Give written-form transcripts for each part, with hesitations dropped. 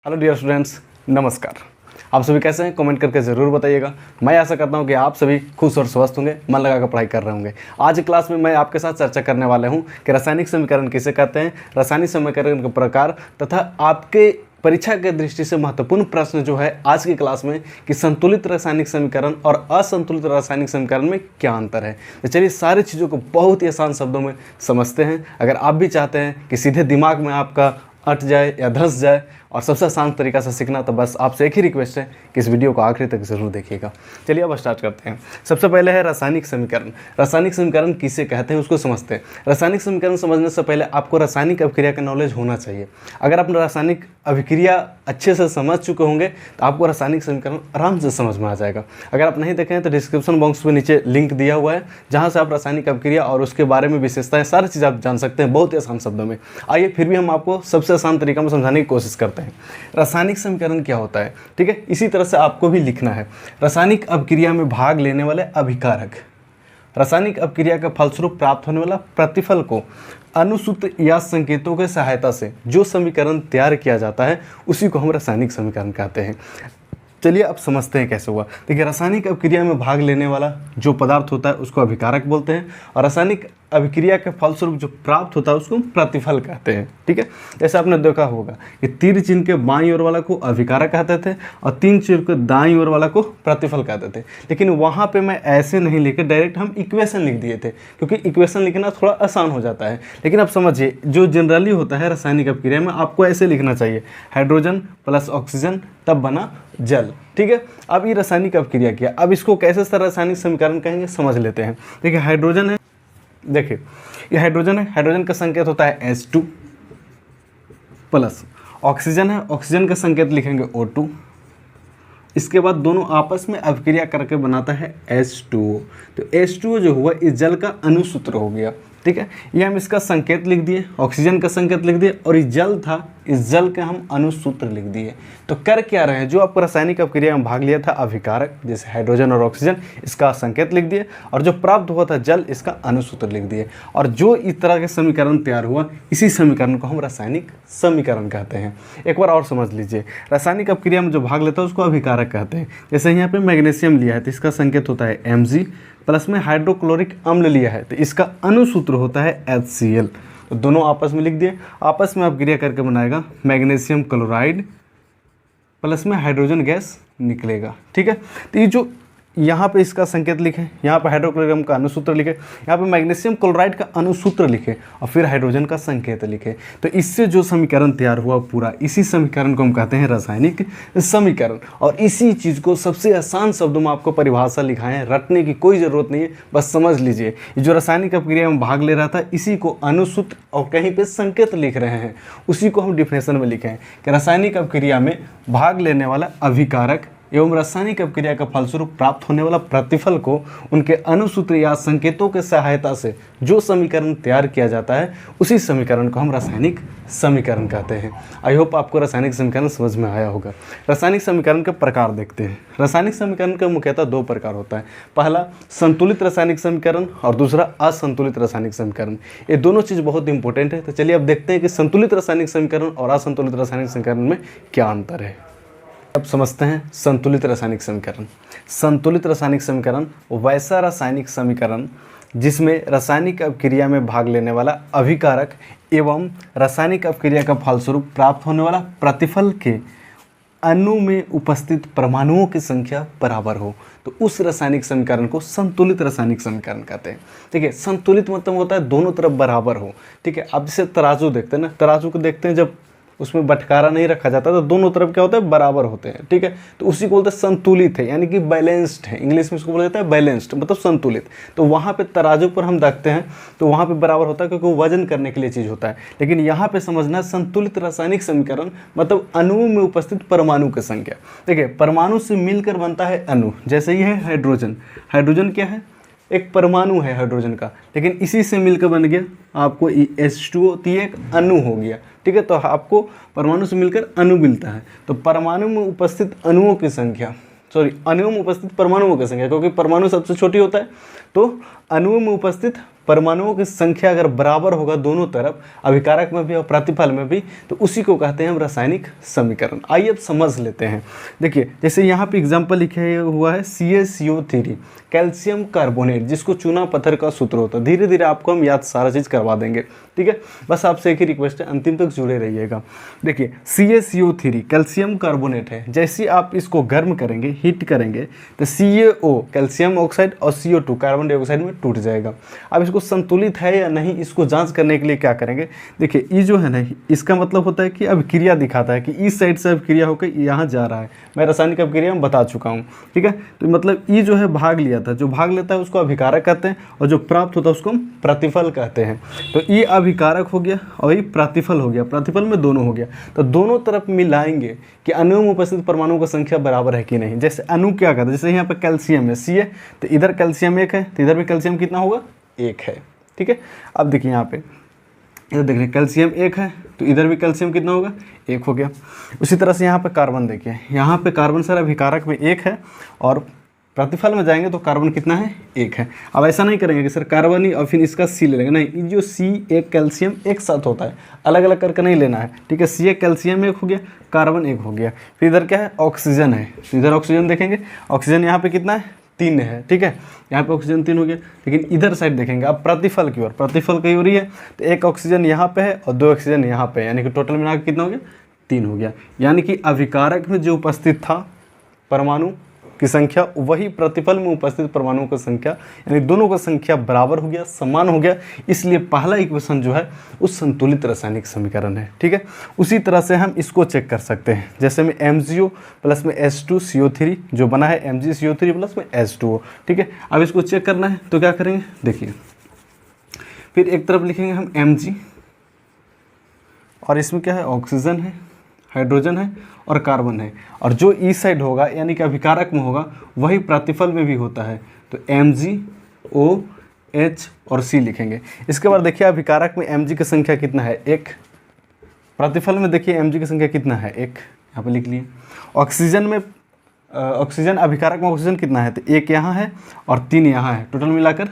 Hello dear students, नमस्कार। आप सभी कैसे हैं? कमेंट करके ज़रूर बताइएगा। मैं आशा करता हूं कि आप सभी खुश और स्वस्थ होंगे, मन लगाकर पढ़ाई कर रहे होंगे। आज की क्लास में मैं आपके साथ चर्चा करने वाला हूं कि रासायनिक समीकरण किसे कहते हैं, रासायनिक समीकरण के प्रकार तथा आपके परीक्षा के दृष्टि से महत्वपूर्ण प्रश्न जो है आज की क्लास में कि संतुलित रासायनिक समीकरण और असंतुलित रासायनिक समीकरण में क्या अंतर है। तो चलिए सारी चीज़ों को बहुत ही आसान शब्दों में समझते हैं। अगर आप भी चाहते हैं कि सीधे दिमाग में आपका अट जाए या धंस जाए और सबसे आसान तरीका से सीखना, तो बस आपसे एक ही रिक्वेस्ट है कि इस वीडियो को आखिरी तक जरूर देखिएगा। चलिए अब स्टार्ट करते हैं। सबसे पहले है रासायनिक समीकरण। रासायनिक समीकरण किसे कहते हैं उसको समझते हैं। रासायनिक समीकरण समझने से पहले आपको रासायनिक अभिक्रिया का नॉलेज होना चाहिए। अगर आप रासायनिक अभिक्रिया अच्छे से समझ चुके होंगे तो आपको रासायनिक समीकरण आराम से समझ में आ जाएगा। अगर आप नहीं देखें तो डिस्क्रिप्शन बॉक्स में नीचे लिंक दिया हुआ है, जहाँ से आप रासायनिक अभिक्रिया और उसके बारे में विशेषताएं सारी चीज़ आप जान सकते हैं बहुत ही आसान शब्दों में। आइए फिर भी हम आपको सबसे आसान तरीका में समझाने की कोशिश करते हैं। रासायनिक समीकरण क्या होता है, ठीक है, इसी तरह से आपको भी लिखना है। रासायनिक अभिक्रिया में भाग लेने वाले अभिकारक, रासायनिक अभिक्रिया का फलस्वरूप प्राप्त होने वाला प्रतिफल को अनुसूत्र या संकेतों की सहायता से जो समीकरण तैयार किया जाता है उसी को हम रासायनिक समीकरण कहते हैं। चलिए अब समझते हैं कैसे हुआ। देखिए, रासायनिक अभिक्रिया में भाग लेने वाला जो पदार्थ होता है उसको अभिकारक बोलते हैं और रासायनिक अभिक्रिया के फलस्वरूप जो प्राप्त होता है उसको प्रतिफल कहते हैं। ठीक है, जैसे आपने देखा होगा कि तीर चिन्ह के बाईं ओर वाला को अभिकारक कहते थे और तीन चिन्ह के दाईं ओर वाला को प्रतिफल कहते थे। लेकिन वहाँ पे मैं ऐसे नहीं लिखे, डायरेक्ट हम इक्वेशन लिख दिए थे क्योंकि इक्वेशन लिखना थोड़ा आसान हो जाता है। लेकिन अब समझिए, जो जनरली होता है रासायनिक अभिक्रिया में आपको ऐसे लिखना चाहिए, हाइड्रोजन प्लस ऑक्सीजन तब बना जल। ठीक है, अब ये रासायनिक अभिक्रिया किया, अब इसको कैसे सर रासायनिक समीकरण कहेंगे समझ लेते हैं। देखिए हाइड्रोजन है, देखिए ये हाइड्रोजन है, हाइड्रोजन का संकेत होता है H2 प्लस ऑक्सीजन है, ऑक्सीजन का संकेत लिखेंगे O2। इसके बाद दोनों आपस में अभिक्रिया करके बनाता है H2O। तो H2O जो हुआ इस जल का अनुसूत्र हो गया। ठीक है, ये हम इसका संकेत लिख दिए, ऑक्सीजन का संकेत लिख दिए और ये जल था, इस जल के हम अनुसूत्र लिख दिए। तो कर क्या रहे हैं, जो आपको रासायनिक अभिक्रिया में भाग लिया था अभिकारक जैसे हाइड्रोजन और ऑक्सीजन, इसका संकेत लिख दिए और जो प्राप्त हुआ था जल, इसका अनुसूत्र लिख दिए। और जो इस तरह के समीकरण तैयार हुआ इसी समीकरण को हम रासायनिक समीकरण कहते हैं। एक बार और समझ लीजिए, रासायनिक अभिक्रिया में जो भाग लेता है उसको अभिकारक कहते हैं। जैसे यहाँ पे मैग्नीशियम लिया है तो इसका संकेत होता है Mg, प्लस में हाइड्रोक्लोरिक अम्ल लिया है तो इसका अनुसूत्र होता है HCl। तो दोनों आपस में लिख दिए, आपस में अभिक्रिया करके बनाएगा मैग्नीशियम क्लोराइड प्लस में हाइड्रोजन गैस निकलेगा। ठीक है, तो ये जो यहाँ पे इसका संकेत लिखे, यहाँ पे हाइड्रोक्लोरिक का अनुसूत्र लिखे, यहाँ पे मैग्नीशियम क्लोराइड का अनुसूत्र लिखे और फिर हाइड्रोजन का संकेत लिखे। तो इससे जो समीकरण तैयार हुआ पूरा, इसी समीकरण को हम कहते हैं रासायनिक समीकरण। और इसी चीज़ को सबसे आसान शब्दों में आपको परिभाषा लिखाए हैं, रटने की कोई ज़रूरत नहीं है, बस समझ लीजिए। जो रासायनिक अभिक्रिया में भाग ले रहा था इसी को अनुसूत्र और कहीं पर संकेत लिख रहे हैं, उसी को हम डिफिनेशन में लिखे हैं कि रासायनिक अभिक्रिया में भाग लेने वाला अभिकारक एवं रासायनिक अभिक्रिया का फलस्वरूप प्राप्त होने वाला प्रतिफल को उनके अनुसूत्र या संकेतों के सहायता से जो समीकरण तैयार किया जाता है उसी समीकरण को हम रासायनिक समीकरण कहते हैं। आई होप आपको रासायनिक समीकरण समझ में आया होगा। रासायनिक समीकरण के प्रकार देखते हैं। रासायनिक समीकरण का मुख्यतः दो प्रकार होता है, पहला संतुलित रासायनिक समीकरण और दूसरा असंतुलित रासायनिक समीकरण। ये दोनों चीज़ बहुत इंपॉर्टेंट है। तो चलिए अब देखते हैं कि संतुलित रासायनिक समीकरण और असंतुलित रासायनिक समीकरण में क्या अंतर है। अब समझते हैं संतुलित रासायनिक समीकरण। संतुलित रासायनिक समीकरण वैसा रासायनिक समीकरण जिसमें रासायनिक अभिक्रिया में भाग लेने वाला अभिकारक एवं रासायनिक अभिक्रिया का फलस्वरूप प्राप्त होने वाला प्रतिफल के अणु में उपस्थित परमाणुओं की संख्या बराबर हो, तो उस रासायनिक समीकरण को संतुलित रासायनिक समीकरण कहते हैं। ठीक है, संतुलित मतलब होता है दोनों तरफ बराबर हो। ठीक है, अब जैसे तराजू देखते हैं ना, तराजू को देखते हैं जब उसमें बटकारा नहीं रखा जाता तो दोनों तरफ क्या होता है, बराबर होते हैं। ठीक है, तो उसी को बोलते हैं संतुलित है, यानी कि बैलेंस्ड है। इंग्लिश में इसको बोला जाता है बैलेंस्ड, मतलब संतुलित। तो वहाँ पे तराजू पर हम देखते हैं तो वहाँ पे बराबर होता है क्योंकि वो वजन करने के लिए चीज़ होता है। लेकिन यहाँ पे समझना संतुलित रासायनिक समीकरण मतलब अणुओं में उपस्थित परमाणु की संख्या। देखिए, परमाणु से मिलकर बनता है अणु। जैसे ये है हाइड्रोजन, हाइड्रोजन क्या है, एक परमाणु है हाइड्रोजन का, लेकिन इसी से मिलकर बन गया आपको H2O, तो ये एक अणु हो गया। ठीक है, तो आपको परमाणु से मिलकर अणु मिलता है। तो परमाणु में उपस्थित अणुओं की संख्या, अणुओं में उपस्थित परमाणुओं की संख्या, क्योंकि परमाणु सबसे छोटी होता है, तो अणुओं में उपस्थित परमाणुओं की संख्या अगर बराबर होगा दोनों तरफ, अभिकारक में भी और प्रतिफल में भी, तो उसी को कहते हैं हम रासायनिक समीकरण। आइए अब समझ लेते हैं। देखिए जैसे यहाँ पे एग्जाम्पल लिखे हुआ है CaCO3 कैल्शियम कार्बोनेट, जिसको चूना पत्थर का सूत्र होता है। धीरे धीरे आपको हम याद सारा चीज़ करवा देंगे, ठीक है। बस आपसे एक ही रिक्वेस्ट है, अंतिम तक जुड़े रहिएगा। देखिए CaCO3 कैल्शियम कार्बोनेट है, जैसे आप इसको गर्म करेंगे, हीट करेंगे, तो CaO कैल्शियम ऑक्साइड और CO2 कार्बन डाइऑक्साइड में टूट जाएगा। अब इसको संतुलित है या नहीं, इसको जांच करने के लिए क्या करेंगे, देखिए ये जो है ना, इसका मतलब होता है कि अभिक्रिया दिखाता है कि इस साइड से अभिक्रिया होकर यहाँ जा रहा है। मैं रासायनिक अभिक्रिया में बता चुका हूँ, ठीक है। तो मतलब ये जो है भाग लिया था, जो भाग लेता है उसको अभिकारक कहते हैं, और जो प्राप्त होता है उसको हम प्रतिफल कहते हैं। तो ये अभिकारक हो गया और ये प्रतिफल हो गया, प्रतिफल में दोनों हो गया। तो दोनों तरफ मिलाएंगे कि अणु में उपस्थित परमाणुओं की संख्या बराबर है कि नहीं। जैसे अणु क्या कहता है, जैसे यहाँ पे कैल्शियम है C है, तो इधर कैल्शियम 1 है, तो इधर भी कैल्शियम कितना होगा, 1 है, ठीक है। अब देखिए यहाँ पे, इधर देख रहे कैल्शियम 1 है, तो इधर भी कैल्शियम कितना होगा, 1 हो गया। उसी तरह से यहाँ पे कार्बन देखिए, यहाँ पे कार्बन सर अभिकारक में 1 है और प्रतिफल में जाएंगे तो कार्बन कितना है, 1 है। अब ऐसा नहीं करेंगे कि सर कार्बन ही और फिर इसका C ले लेंगे, नहीं, ये जो C एक कैल्शियम एक साथ होता है, अलग अलग करके नहीं लेना है, ठीक है। C एक कैल्शियम 1 हो गया, कार्बन 1 हो गया। फिर इधर क्या है, ऑक्सीजन है, तो इधर ऑक्सीजन देखेंगे, ऑक्सीजन यहाँ पे कितना है, 3 है, ठीक है। यहाँ पे ऑक्सीजन 3 हो गया। लेकिन इधर साइड देखेंगे अब प्रतिफल की ओर, प्रतिफल की ओर ही है, तो 1 ऑक्सीजन यहाँ पे है और 2 ऑक्सीजन यहाँ पे है, यानी कि टोटल मिलाकर कितना हो गया, 3 हो गया। यानी कि अभिकारक में जो उपस्थित था परमाणु की संख्या, वही प्रतिफल में उपस्थित परमाणुओं की संख्या, यानी दोनों का संख्या बराबर हो गया, समान हो गया। इसलिए पहला इक्वेशन जो है वो संतुलित रासायनिक समीकरण है, ठीक है। उसी तरह से हम इसको चेक कर सकते हैं, जैसे में MgO प्लस में H2CO3 जो बना है MgCO3 प्लस में H2O, ठीक है। अब इसको चेक करना है तो क्या करेंगे, देखिए फिर एक तरफ लिखेंगे हम Mg, और इसमें क्या है, ऑक्सीजन है, हाइड्रोजन है और कार्बन है, और जो इस साइड होगा यानी कि अभिकारक में होगा वही प्रतिफल में भी होता है, तो MgOH और C लिखेंगे। इसके बाद देखिए अभिकारक में Mg की संख्या कितना है, 1, प्रतिफल में देखिए Mg की संख्या कितना है, 1, यहाँ पे लिख लिए। ऑक्सीजन में ऑक्सीजन अभिकारक में ऑक्सीजन कितना है, तो 1 यहाँ है और 3 यहाँ है, टोटल मिलाकर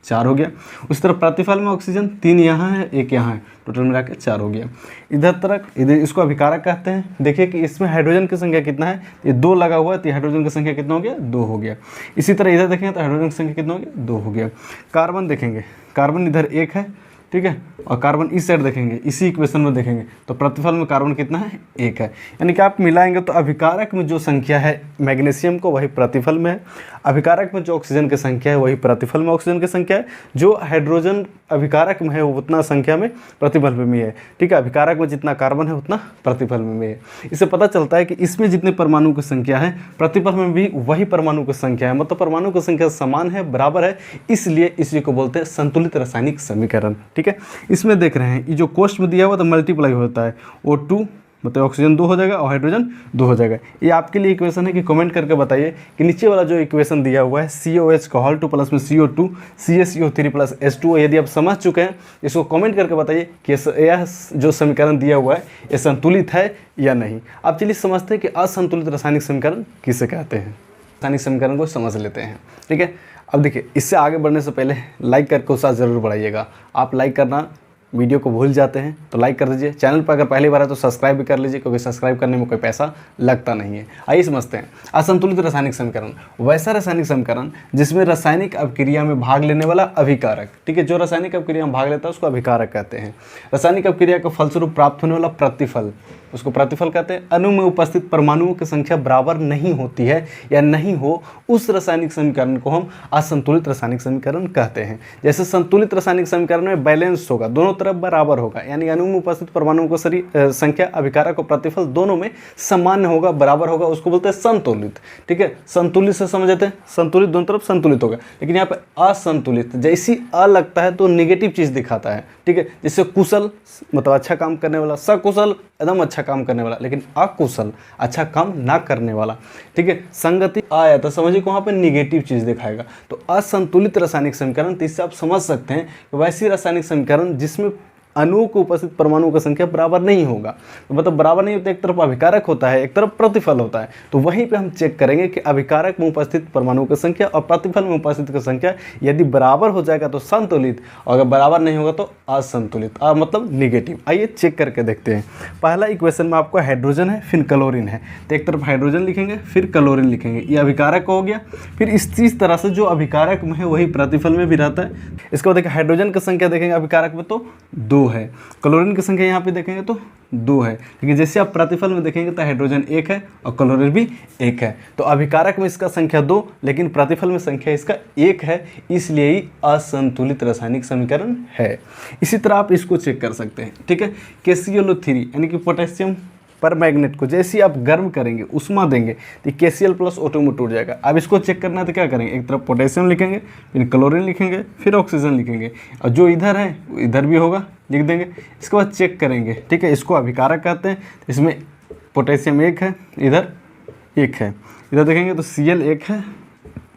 4 हो गया। उस तरफ प्रतिफल में ऑक्सीजन 3 यहाँ है, 1 यहाँ है, टोटल मिलाकर 4 हो गया। इधर इसको अभिकारक कहते हैं। देखिए कि इसमें हाइड्रोजन की संख्या कितना है, ये 2 लगा हुआ है, तो हाइड्रोजन की संख्या कितना हो गया, 2 हो गया। इसी तरह इधर देखेंगे तो हाइड्रोजन की संख्या कितना हो गया, 2 हो गया। कार्बन देखेंगे, कार्बन इधर 1 है, ठीक है, और कार्बन इस साइड देखेंगे, इसी इक्वेशन में देखेंगे तो प्रतिफल में कार्बन कितना है, 1 है। यानी कि आप मिलाएंगे तो अभिकारक में जो संख्या है मैग्नीशियम को वही प्रतिफल में है, अभिकारक में जो ऑक्सीजन की संख्या है वही प्रतिफल में ऑक्सीजन की संख्या है, जो हाइड्रोजन अभिकारक में है वो उतना संख्या में प्रतिफल में भी है, ठीक है। अभिकारक में जितना कार्बन है उतना प्रतिफल में भी है। इससे पता चलता है कि इसमें जितने परमाणु की संख्या है प्रतिफल में भी वही परमाणु की संख्या है, मतलब परमाणु की संख्या समान है, बराबर है, इसलिए इसी को बोलते हैं संतुलित रासायनिक समीकरण, ठीक है। इसमें देख रहे हैं ये जो कोष्ट में दिया हुआ तो मल्टीप्लाई होता है, O2 मतलब ऑक्सीजन 2 हो जाएगा और हाइड्रोजन 2 हो जाएगा। ये आपके लिए इक्वेशन है कि कमेंट करके बताइए कि नीचे वाला जो इक्वेशन दिया हुआ है COH का होल 2 प्लस में CO2 CaCO3 प्लस H2O, यदि आप समझ चुके हैं इसको कमेंट करके बताइए कि यह जो समीकरण दिया हुआ है ये संतुलित है या नहीं। अब चलिए समझते हैं कि असंतुलित रासायनिक समीकरण किसे कहते हैं। रासायनिक समीकरण को समझ लेते हैं, ठीक है। अब देखिए इससे आगे बढ़ने से पहले लाइक करके उत्साह ज़रूर बढ़ाइएगा। आप लाइक करना वीडियो को भूल जाते हैं तो लाइक कर दीजिए। चैनल पर अगर पहली बार है तो सब्सक्राइब भी कर लीजिए, क्योंकि सब्सक्राइब करने में कोई पैसा लगता नहीं है। आइए समझते हैं असंतुलित रासायनिक समीकरण, वैसा रासायनिक समीकरण जिसमें रासायनिक अभिक्रिया में भाग लेने वाला अभिकारक, ठीक है, जो रासायनिक अभिक्रिया में भाग लेता है उसको अभिकारक कहते हैं। रासायनिक अभिक्रिया के फलस्वरूप प्राप्त होने वाला प्रतिफल उसको प्रतिफल कहते हैं। अणु में उपस्थित परमाणुओं की संख्या बराबर नहीं होती है या नहीं हो, उस रासायनिक समीकरण को हम असंतुलित रासायनिक समीकरण कहते हैं। जैसे संतुलित रासायनिक समीकरण में बैलेंस होगा, दोनों तरफ बराबर होगा, यानी अणु में उपस्थित परमाणुओं की संख्या अभिकारक और प्रतिफल दोनों में समान होगा, बराबर होगा, उसको बोलते हैं संतुलित, ठीक है। संतुलित से समझते हैं, संतुलित दोनों तरफ संतुलित होगा। लेकिन यहाँ पे असंतुलित, जैसी अ लगता है तो नेगेटिव चीज़ दिखाता है, ठीक है। जैसे कुशल मतलब अच्छा काम करने वाला, सकुशल एकदम अच्छा काम करने वाला, लेकिन अकुशल अच्छा काम ना करने वाला, ठीक है। संगति आया तो समझिए वहाँ पे निगेटिव चीज़ दिखाएगा। तो असंतुलित रासायनिक समीकरण, तो इससे आप समझ सकते हैं कि वैसी रासायनिक समीकरण जिसमें अणुओं को उपस्थित परमाणुओं की संख्या बराबर नहीं होगा। तो मतलब बराबर नहीं होता, एक तरफ अभिकारक होता है, एक तरफ प्रतिफल होता है। तो वहीं पे हम चेक करेंगे कि अभिकारक में उपस्थित परमाणुओं की संख्या और प्रतिफल में उपस्थित की संख्या यदि बराबर हो जाएगा तो संतुलित, और अगर बराबर नहीं होगा तो असंतुलित, मतलब निगेटिव। आइए चेक करके देखते हैं। पहला इक्वेशन में आपको हाइड्रोजन है, फिर क्लोरीन है, तो एक तरफ हाइड्रोजन लिखेंगे, फिर क्लोरीन लिखेंगे, ये अभिकारक हो गया। फिर इस तरह से जो अभिकारक में है वही प्रतिफल में भी रहता है। इसके बाद देखिए हाइड्रोजन की संख्या देखेंगे अभिकारक में तो 2 है, क्लोरीन की संख्या यहाँ पे देखेंगे तो 2 है, लेकिन जैसे आप प्रतिफल में देखेंगे तो हाइड्रोजन 1 है और क्लोरीन भी 1 है। तो अभिकारक में इसका संख्या 2, लेकिन प्रतिफल में संख्या इसका 1 है, इसलिए ही असंतुलित रासायनिक समीकरण है। इसी तरह आप इसको चेक कर सकते हैं, ठीक है। KClO3 यानी कि पोटेशियम पर मैग्नेट को जैसे आप गर्म करेंगे, उष्मा देंगे, तो KCl प्लस O2 में टूट जाएगा। अब इसको चेक करना है तो क्या करेंगे, एक तरफ पोटेशियम लिखेंगे, फिर क्लोरीन लिखेंगे, फिर ऑक्सीजन लिखेंगे, और जो इधर है इधर भी होगा, लिख देंगे। इसके बाद चेक करेंगे, ठीक है। इसको अभिकारक कहते हैं। इसमें पोटेशियम 1 है, इधर 1 है, इधर देखेंगे तो Cl 1 है,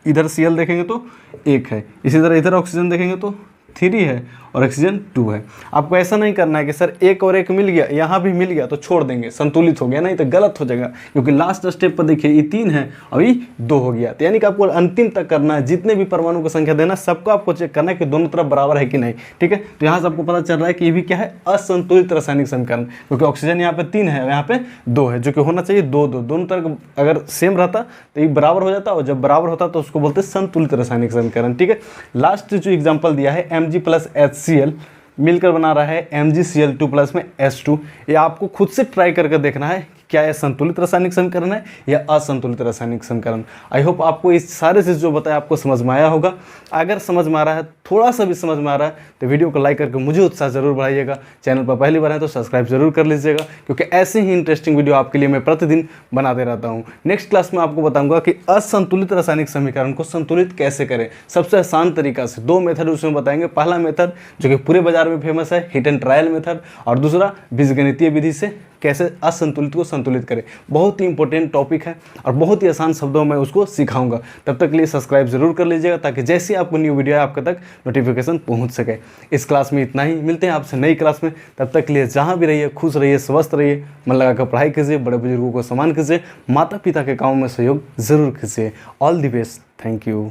इधर Cl देखेंगे तो 1 है। इसी तरह इधर ऑक्सीजन देखेंगे तो 3 है और ऑक्सीजन 2 है। आपको ऐसा नहीं करना है कि सर 1 और 1 मिल गया, यहाँ भी मिल गया तो छोड़ देंगे, संतुलित हो गया, नहीं तो गलत हो जाएगा। क्योंकि लास्ट स्टेप पर देखिए ये 3 है और ये 2 हो गया। तो यानी कि आपको अंतिम तक करना है, जितने भी परमाणु की संख्या देना सबको आपको चेक करना है कि दोनों तरफ बराबर है कि नहीं, ठीक है। तो यहाँ से आपको पता चल रहा है कि ये भी क्या है, असंतुलित रासायनिक समीकरण, क्योंकि ऑक्सीजन यहाँ पे 3 है, यहाँ पे 2 है, जो कि होना चाहिए 2-2, दोनों तरफ अगर सेम रहता तो ये बराबर हो जाता, और जब बराबर होता तो उसको बोलते हैं संतुलित रासायनिक समीकरण, ठीक है। लास्ट जो एग्जाम्पल दिया है Mg प्लस HCl मिलकर बना रहा है MgCl2 प्लस में H2। ये आपको खुद से ट्राई करके देखना है क्या यह संतुलित रासायनिक समीकरण है या असंतुलित रासायनिक समीकरण। आई होप आपको इस सारे चीज़ जो बताया आपको समझ में आया होगा। अगर समझ में आ रहा है, थोड़ा सा भी समझ में आ रहा है, तो वीडियो को लाइक करके मुझे उत्साह जरूर बढ़ाइएगा। चैनल पर पहली बार है तो सब्सक्राइब जरूर कर लीजिएगा, क्योंकि ऐसे ही इंटरेस्टिंग वीडियो आपके लिए मैं प्रतिदिन बनाते रहता हूँ। नेक्स्ट क्लास में आपको बताऊँगा कि असंतुलित रासायनिक समीकरण को संतुलित कैसे करें, सबसे आसान तरीका से। 2 मेथड उसमें बताएंगे। पहला मेथड जो कि पूरे बाजार में फेमस है, हिट एंड ट्रायल मेथड, और दूसरा बीजगणितीय विधि से कैसे असंतुलित को संतुलित करें। बहुत ही इंपॉर्टेंट टॉपिक है और बहुत ही आसान शब्दों में उसको सिखाऊंगा। तब तक के लिए सब्सक्राइब जरूर कर लीजिएगा, ताकि जैसे आपको न्यू वीडियो है आपके तक नोटिफिकेशन पहुंच सके। इस क्लास में इतना ही, मिलते हैं आपसे नई क्लास में। तब तक के लिए जहां भी रहिए खुश रहिए, स्वस्थ रहिए, मन लगाकर पढ़ाई कीजिए, बड़े बुजुर्गों को सम्मान कीजिए, माता पिता के काम में सहयोग जरूर कीजिए। All the best, thank you.